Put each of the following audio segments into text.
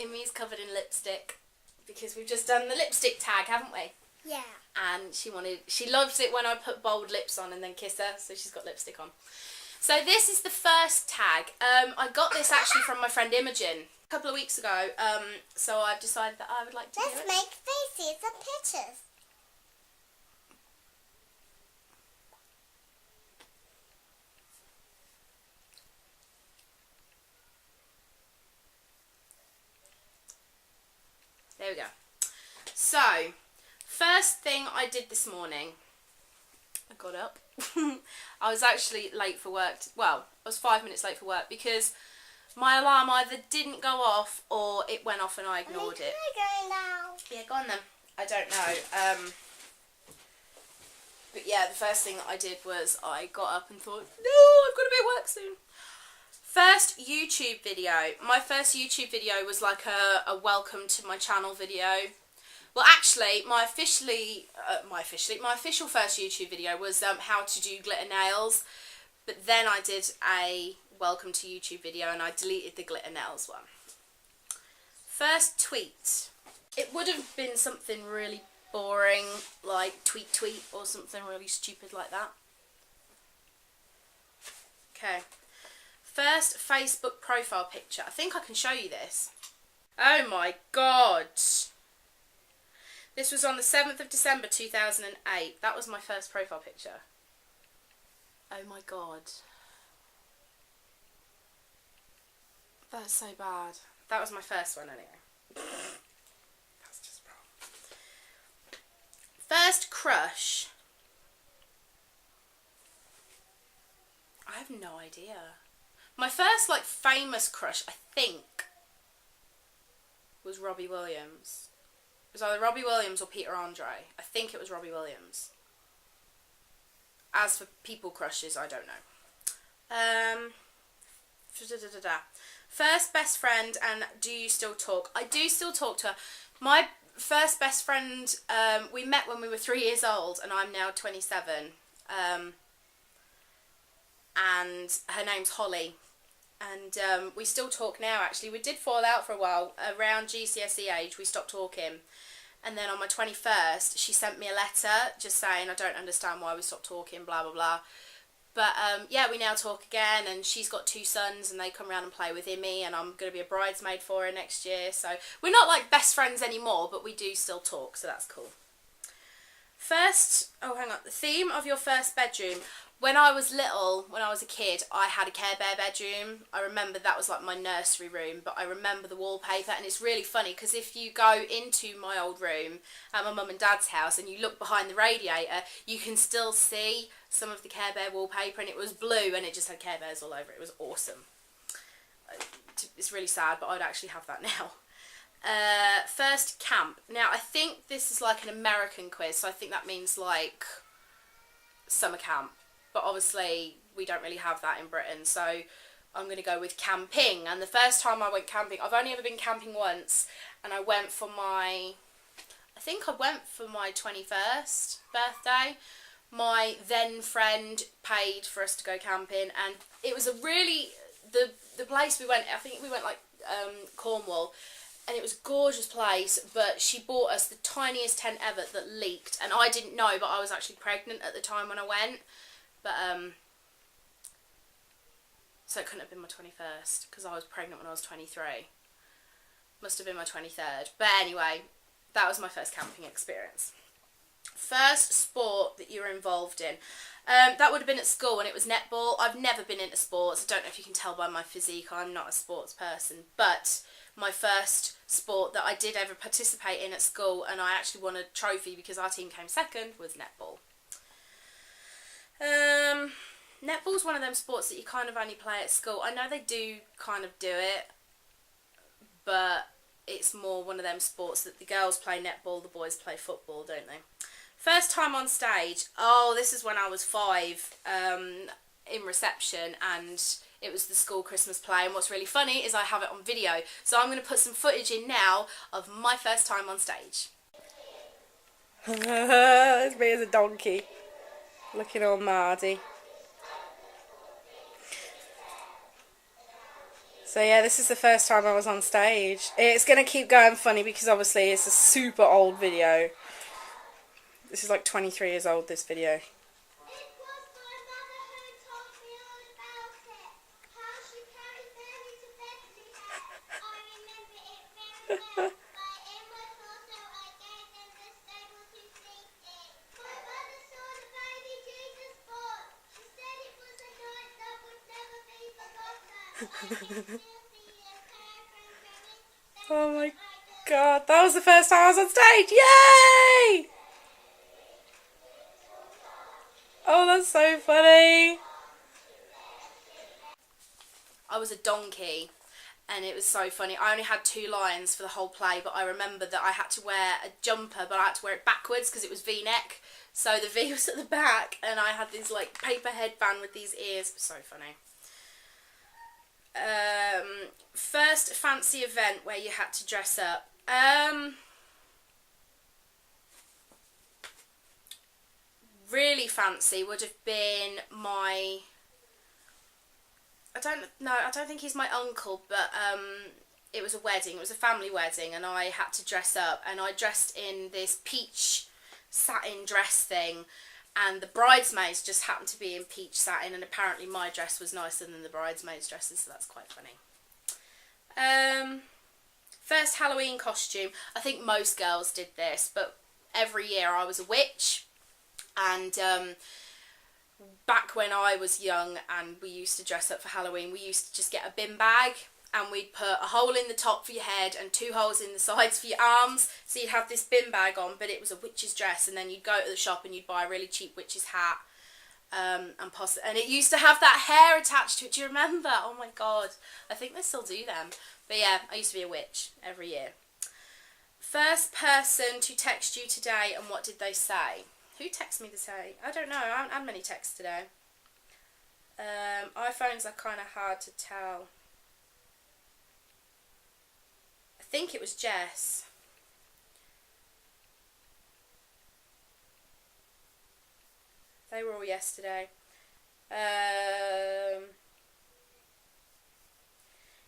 Emmy's covered in lipstick because we've just done the lipstick tag, haven't we? Yeah. And she loves it when I put bold lips on and then kiss her, so she's got lipstick on. So this is the first tag. I got this actually from my friend Imogen a couple of weeks ago, so I've decided that I would like to do it. Let's make faces and pictures. There we go. So, first thing I did this morning, I got up. I was actually late for work. Well, I was 5 minutes late for work because my alarm either didn't go off or it went off and I ignored it. Can I go now? Yeah, go on then. I don't know. But yeah, the first thing that I did was I got up and thought, no, I've got to be at work soon. First YouTube video. My first YouTube video was like a welcome to my channel video. Well, actually, my official first YouTube video was how to do glitter nails. But then I did a welcome to YouTube video and I deleted the glitter nails one. First tweet. It would have been something really boring, like tweet or something really stupid like that. Okay. First Facebook profile picture. I think I can show you this. Oh my god. This was on the 7th of December 2008. That was my first profile picture. Oh my god. That's so bad. That was my first one anyway. That's just wrong. First crush. I have no idea. My first, like, famous crush, I think, was Robbie Williams. It was either Robbie Williams or Peter Andre. I think it was Robbie Williams. As for people crushes, I don't know. First best friend and do you still talk? I do still talk to her. My first best friend, we met when we were 3 years old and I'm now 27. And her name's Holly. And we still talk now, actually. We did fall out for a while. Around GCSE age, we stopped talking. And then on my 21st, she sent me a letter just saying, I don't understand why we stopped talking, blah, blah, blah. But, yeah, we now talk again. And she's got 2 sons, and they come around and play with Immy. And I'm going to be a bridesmaid for her next year. So we're not, like, best friends anymore, but we do still talk, so that's cool. First, oh, hang on. The theme of your first bedroom. When I was little, when I was a kid, I had a Care Bear bedroom. I remember that was like my nursery room, but I remember the wallpaper, and it's really funny because if you go into my old room at my mum and dad's house and you look behind the radiator, you can still see some of the Care Bear wallpaper, and it was blue and it just had Care Bears all over it. It was awesome. It's really sad, but I'd actually have that now. First camp. Now, I think this is like an American quiz, so I think that means like summer camp. But obviously, we don't really have that in Britain, so I'm going to go with camping. And the first time I went camping, I've only ever been camping once, and I went for my 21st birthday. My then friend paid for us to go camping, and it was a really, the place we went, I think we went like Cornwall, and it was a gorgeous place, but she bought us the tiniest tent ever that leaked, and I didn't know, but I was actually pregnant at the time when I went. But, so it couldn't have been my 21st, because I was pregnant when I was 23. Must have been my 23rd. But anyway, that was my first camping experience. First sport that you were involved in. That would have been at school, and it was netball. I've never been into sports. I don't know if you can tell by my physique, I'm not a sports person. But my first sport that I did ever participate in at school, and I actually won a trophy because our team came second, was netball. Netball's one of them sports that you kind of only play at school. I know they do kind of do it, but it's more one of them sports that the girls play netball, the boys play football, don't they? First time on stage. Oh, this is when I was 5, in reception, and it was the school Christmas play, and what's really funny is I have it on video. So I'm going to put some footage in now of my first time on stage. There's me as a donkey. Looking all mardy. So yeah, this is the first time I was on stage. It's going to keep going funny because obviously it's a super old video. This is like 23 years old, this video. Oh my god, that was the first time I was on stage! Yay! Oh, that's so funny. I was a donkey and it was so funny. I only had 2 lines for the whole play, but I remember that I had to wear a jumper, but I had to wear it backwards because it was V-neck. So the V was at the back and I had this like paper headband with these ears. It was so funny. First fancy event where you had to dress up. Really fancy would have been my... I don't think he's my uncle, but it was a wedding. It was a family wedding and I had to dress up, and I dressed in this peach satin dress thing, and the bridesmaids just happened to be in peach satin, and apparently my dress was nicer than the bridesmaids' dresses, so that's quite funny. First Halloween costume. I think most girls did this, but every year I was a witch, and back when I was young and we used to dress up for Halloween, we used to just get a bin bag and we'd put a hole in the top for your head and 2 holes in the sides for your arms, so you'd have this bin bag on, but it was a witch's dress, and then you'd go to the shop and you'd buy a really cheap witch's hat, and it used to have that hair attached to it. Do you remember? Oh my god, I think they still do them. But yeah, I used to be a witch every year. First person to text you today, and what did they say? Who texted me today? I don't know. I haven't had many texts today. iPhones are kind of hard to tell. I think it was Jess. They were all yesterday.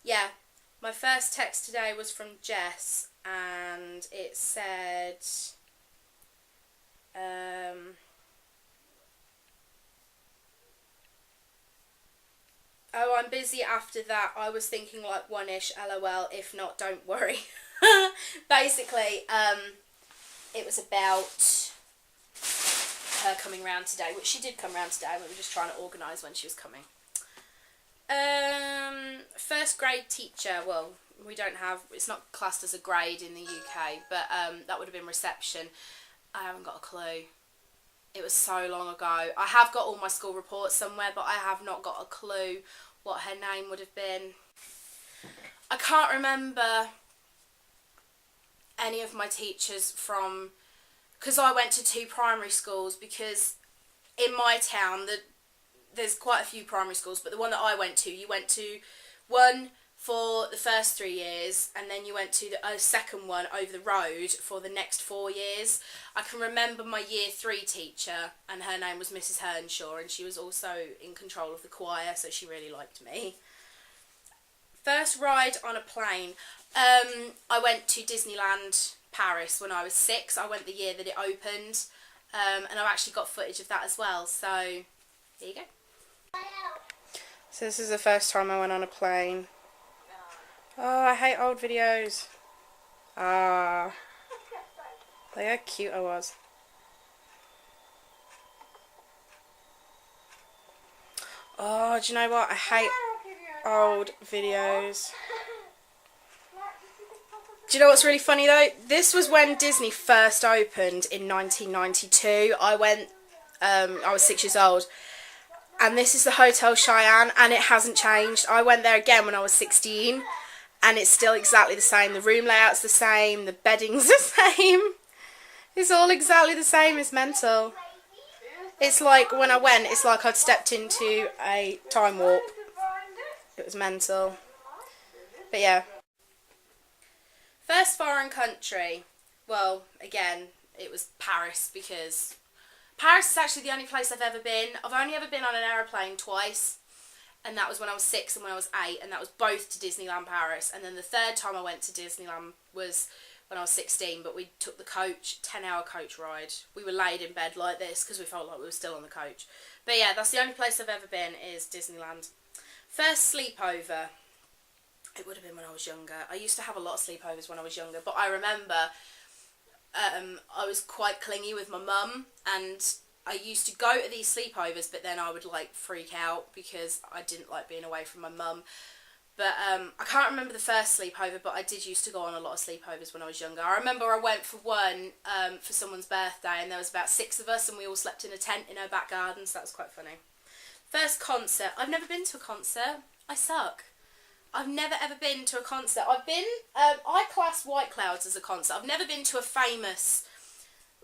Yeah, my first text today was from Jess, and it said... oh, I'm busy after that. I was thinking like 1ish, lol. If not, don't worry. Basically, it was about her coming round today, which she did come round today. We were just trying to organise when she was coming. First grade teacher. Well, we don't have... it's not classed as a grade in the UK, but that would have been reception. I haven't got a clue. It was so long ago. I have got all my school reports somewhere, but I have not got a clue what her name would have been. I can't remember any of my teachers from... because I went to 2 primary schools, because in my town there's quite a few primary schools, but the one that I went to, you went to one for the first 3 years, and then you went to a second one over the road for the next 4 years. I can remember my year 3 teacher, and her name was Mrs. Hernshaw, and she was also in control of the choir, so she really liked me. First ride on a plane. I went to Disneyland Paris when I was 6. I went the year that it opened, and I've actually got footage of that as well, so there you go. So this is the first time I went on a plane. Oh, I hate old videos. Ah, look how cute I was. Oh, do you know what? I hate old videos. Do you know what's really funny though? This was when Disney first opened in 1992. I was 6 years old. And this is the Hotel Cheyenne, and it hasn't changed. I went there again when I was 16. And it's still exactly the same. The room layout's the same. The bedding's the same. It's all exactly the same. It's mental. It's like, when I went, it's like I'd stepped into a time warp. It was mental. But yeah. First foreign country. Well, again, it was Paris, because Paris is actually the only place I've ever been. I've only ever been on an aeroplane twice. and that was when I was 6 and when I was 8, and that was both to Disneyland Paris. And then the third time I went to Disneyland was when I was 16, but we took the coach, 10-hour coach ride. We were laid in bed like this because we felt like we were still on the coach. But yeah, that's the only place I've ever been, is Disneyland. First sleepover, it would have been when I was younger. I used to have a lot of sleepovers when I was younger, but I remember I was quite clingy with my mum, and I used to go to these sleepovers, but then I would like freak out because I didn't like being away from my mum. But I can't remember the first sleepover, but I did used to go on a lot of sleepovers when I was younger. I remember I went for one for someone's birthday, and there was about 6 of us, and we all slept in a tent in her back garden, so that was quite funny. First concert. I've never been to a concert. I suck. I've never ever been to a concert. I've been, I class White Clouds as a concert. I've never been to a famous,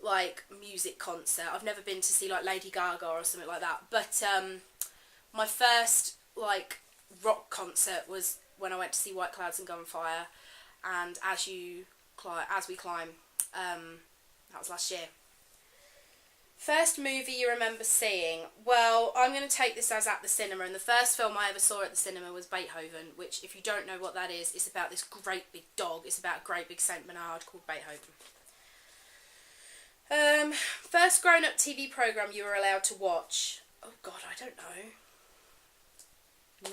like, music concert. I've never been to see, like, Lady Gaga or something like that. But my first, like, rock concert was when I went to see White Clouds and Gunfire, and As We Climb, that was last year. First movie you remember seeing? Well, I'm going to take this as at the cinema, and the first film I ever saw at the cinema was Beethoven, which, if you don't know what that is, it's about this great big dog. It's about a great big Saint Bernard called Beethoven. First grown-up TV programme you were allowed to watch? Oh God, I don't know.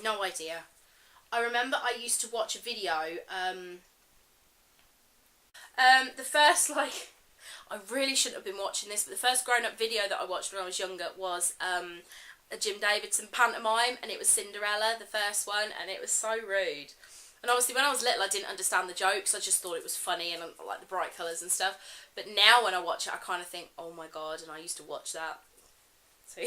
No idea. I remember I used to watch a video, the first, like, I really shouldn't have been watching this, but the first grown-up video that I watched when I was younger was a Jim Davidson pantomime, and it was Cinderella, the first one, and it was so rude. And obviously when I was little I didn't understand the jokes, I just thought it was funny and like the bright colours and stuff. But now when I watch it I kind of think, oh my God, and I used to watch that. So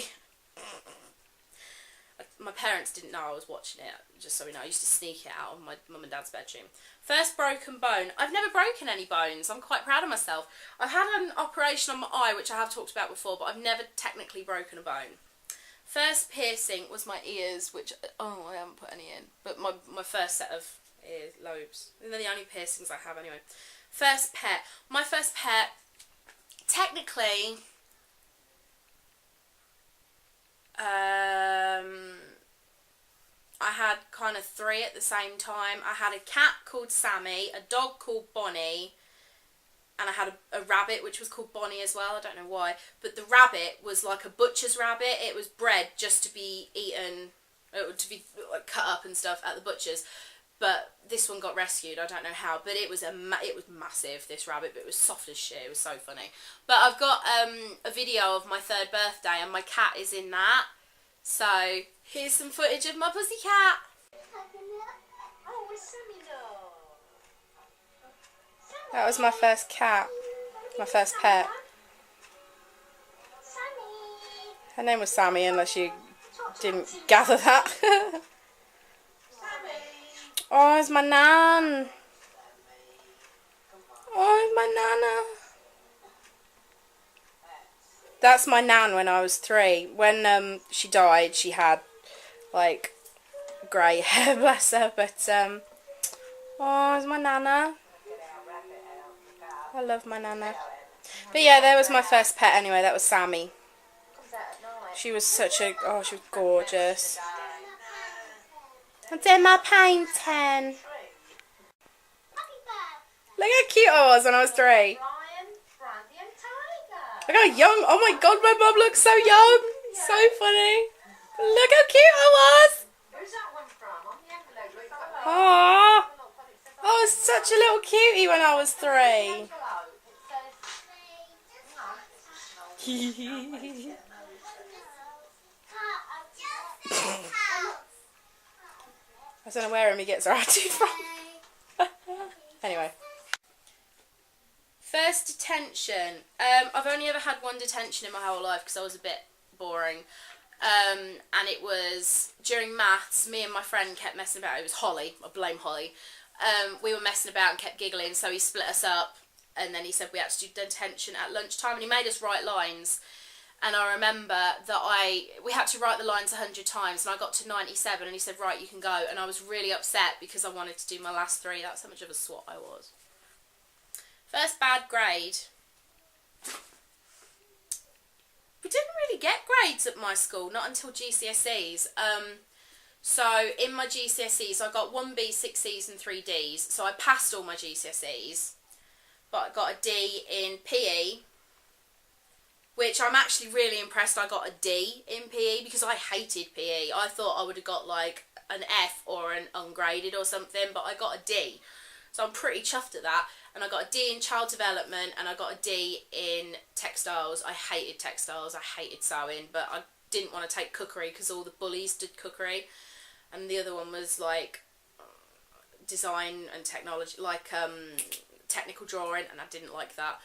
my parents didn't know I was watching it, just so we know. I used to sneak it out of my mum and dad's bedroom. First broken bone. I've never broken any bones. I'm quite proud of myself. I've had an operation on my eye, which I have talked about before, but I've never technically broken a bone. First piercing was my ears, which, oh, I haven't put any in. But my first set of ear lobes. And they're the only piercings I have anyway. First pet. My first pet, technically, I had kind of 3 at the same time. I had a cat called Sammy, a dog called Bonnie, and I had a rabbit which was called Bonnie as well. I don't know why. But the rabbit was like a butcher's rabbit. It was bred just to be eaten, to be like cut up and stuff at the butcher's. But this one got rescued. I don't know how. But it was massive, this rabbit, but it was soft as shit. It was so funny. But I've got a video of my 3rd birthday, and my cat is in that. So here's some footage of my pussycat. That was my first cat, my first pet. Her name was Sammy, unless you didn't gather that. Oh, it's my nan. Oh, it's my nana. That's my nan when I was 3. When she died, she had like grey hair, bless her. But oh, it's my nana. I love my nana. But yeah, there was my first pet anyway. That was Sammy. She was such a, oh, she was gorgeous. I did my painting. Look how cute I was when I was 3. Look how young. Oh my God, my mum looks so young. So funny. Look how cute I was. Aww. I was such a little cutie when I was 3. I don't know where Emmy gets her attitude from. Anyway. First detention. I've only ever had one detention in my whole life because I was a bit boring. And it was during maths. Me and my friend kept messing about. It was Holly. I blame Holly. We were messing about and kept giggling, so he split us up. And then he said we had to do detention at lunchtime, and he made us write lines. And I remember that we had to write the lines 100 times, and I got to 97, and he said, right, you can go. And I was really upset because I wanted to do my last 3. That's how much of a swot I was. First bad grade. We didn't really get grades at my school, not until GCSEs. So in my GCSEs, I got 1B, 6Cs and 3Ds. So I passed all my GCSEs, but I got a D in PE, which I'm actually really impressed I got a D in PE because I hated PE. I thought I would have got like an F or an ungraded or something, but I got a D. So I'm pretty chuffed at that. And I got a D in child development and I got a D in textiles. I hated textiles, I hated sewing, but I didn't want to take cookery because all the bullies did cookery. And the other one was like design and technology, like technical drawing, and I didn't like that.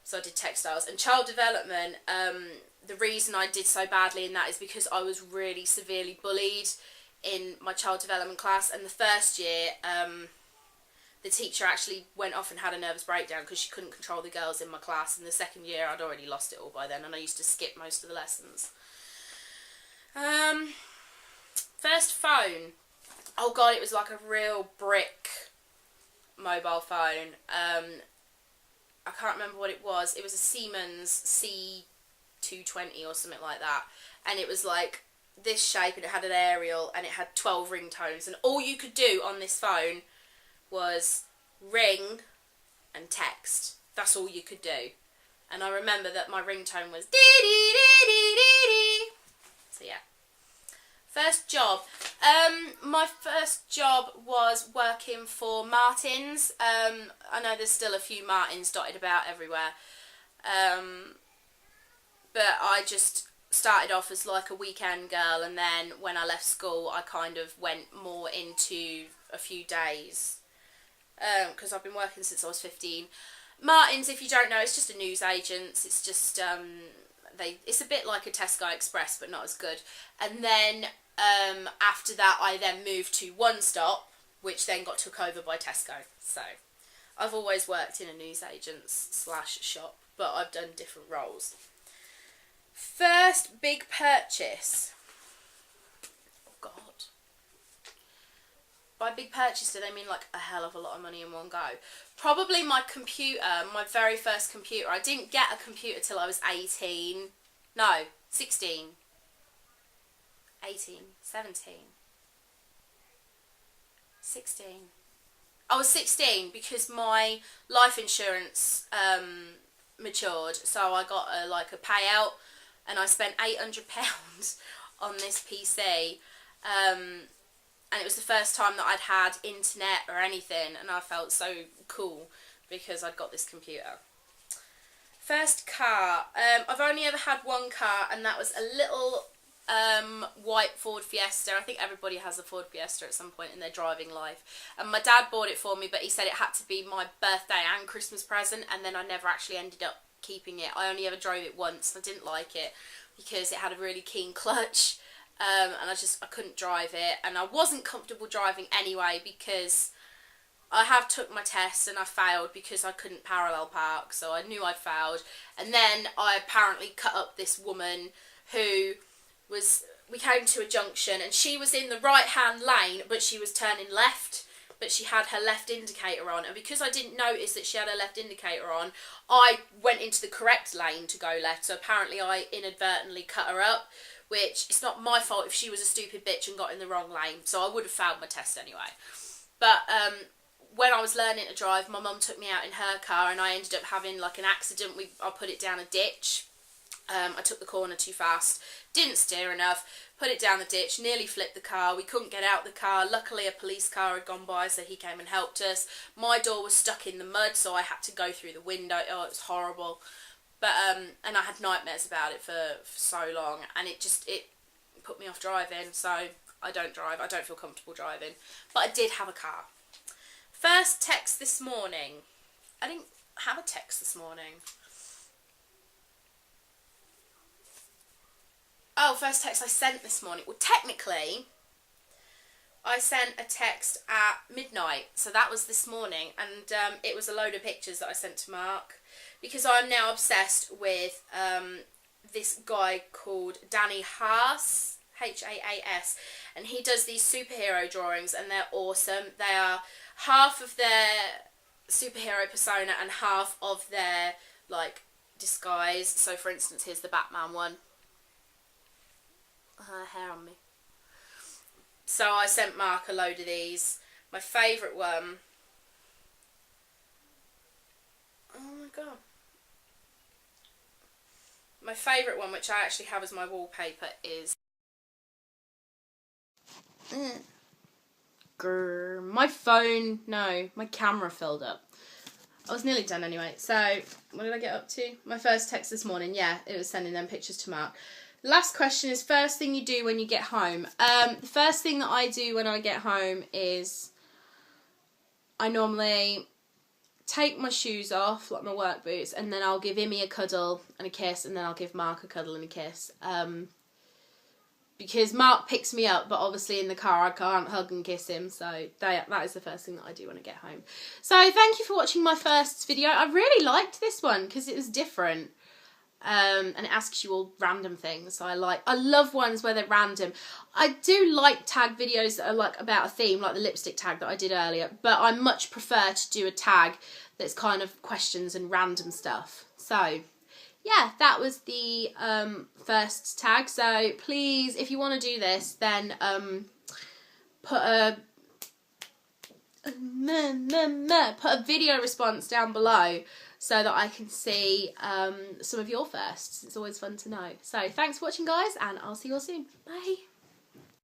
So I did textiles. And child development, the reason I did so badly in that is because I was really severely bullied in my child development class. And the first year, the teacher actually went off and had a nervous breakdown because she couldn't control the girls in my class. And the second year, I'd already lost it all by then, and I used to skip most of the lessons. First phone. Oh god, it was like a real brick mobile phone. I can't remember what it was. It was a Siemens C220 or something like that. And it was like this shape, and it had an aerial, and it had 12 ringtones. And all you could do on this phone was ring and text. That's all you could do. And I remember that my ringtone was dee dee dee dee dee dee. So yeah. First job. My first job was working for Martin's. I know there's still a few Martins dotted about everywhere. But I just started off as like a weekend girl, and then when I left school I kind of went more into a few days. Because I've been working since I was 15. Martin's, if you don't know, it's just a news agent. It's just, it's a bit like a Tesco Express, but not as good. And then after that, I then moved to 1st's, which then got took over by Tesco. So I've always worked in a newsagent's / shop, but I've done different roles. First big purchase. Oh God. By big purchase, do they mean like a hell of a lot of money in one go? Probably my computer, my very first computer. I didn't get a computer till I was 18. No, 16. 18, 17, 16. I was 16 because my life insurance matured, so I got a payout, and I spent £800 on this PC, and it was the first time that I'd had internet or anything, and I felt so cool because I'd got this computer. First car. I've only ever had one car, and that was a little white Ford Fiesta. I think everybody has a Ford Fiesta at some point in their driving life. And my dad bought it for me, but he said it had to be my birthday and Christmas present, and then I never actually ended up keeping it. I only ever drove it once. I didn't like it because it had a really keen clutch, and I couldn't drive it, and I wasn't comfortable driving anyway because I have took my tests and I failed because I couldn't parallel park, so I knew I'd failed. And then I apparently cut up this woman who we came to a junction, and she was in the right hand lane, but she was turning left, but she had her left indicator on, and because I didn't notice that she had her left indicator on, I went into the correct lane to go left, so apparently I inadvertently cut her up, which it's not my fault if she was a stupid bitch and got in the wrong lane, so I would have failed my test anyway. But when I was learning to drive, my mum took me out in her car, and I ended up having like an accident. I put it down a ditch. I took the corner too fast, didn't steer enough, put it down the ditch, nearly flipped the car. We couldn't get out the car. Luckily a police car had gone by, so he came and helped us. My door was stuck in the mud, so I had to go through the window. Oh, it was horrible. But and I had nightmares about it for so long, and it put me off driving, so I don't drive. I don't feel comfortable driving. But I did have a car. First text this morning. I didn't have a text this morning. Oh, first text I sent this morning. Well, technically, I sent a text at midnight, so that was this morning, and it was a load of pictures that I sent to Mark, because I'm now obsessed with this guy called Danny Haas, Haas, and he does these superhero drawings, and they're awesome. They are half of their superhero persona and half of their, like, disguise. So, for instance, here's the Batman one. Hair on me. So I sent Mark a load of these. My favourite one... Oh my god. My favourite one, which I actually have as my wallpaper, is... My phone... No, my camera filled up. I was nearly done anyway. So, what did I get up to? My first text this morning, yeah, it was sending them pictures to Mark. Last question is, first thing you do when you get home. The first thing that I do when I get home is I normally take my shoes off, like my work boots, and then I'll give Imi a cuddle and a kiss, and then I'll give Mark a cuddle and a kiss. Because Mark picks me up, but obviously in the car I can't hug and kiss him, so that is the first thing that I do when I get home. So thank you for watching my first video. I really liked this one because it was different, and it asks you all random things. So I love ones where they're random. I do like tag videos that are like about a theme, like the lipstick tag that I did earlier, but I much prefer to do a tag that's kind of questions and random stuff. So yeah, that was the first tag. So please, if you want to do this, then put a video response down below so that I can see some of your firsts. It's always fun to know. So thanks for watching, guys, and I'll see you all soon. Bye.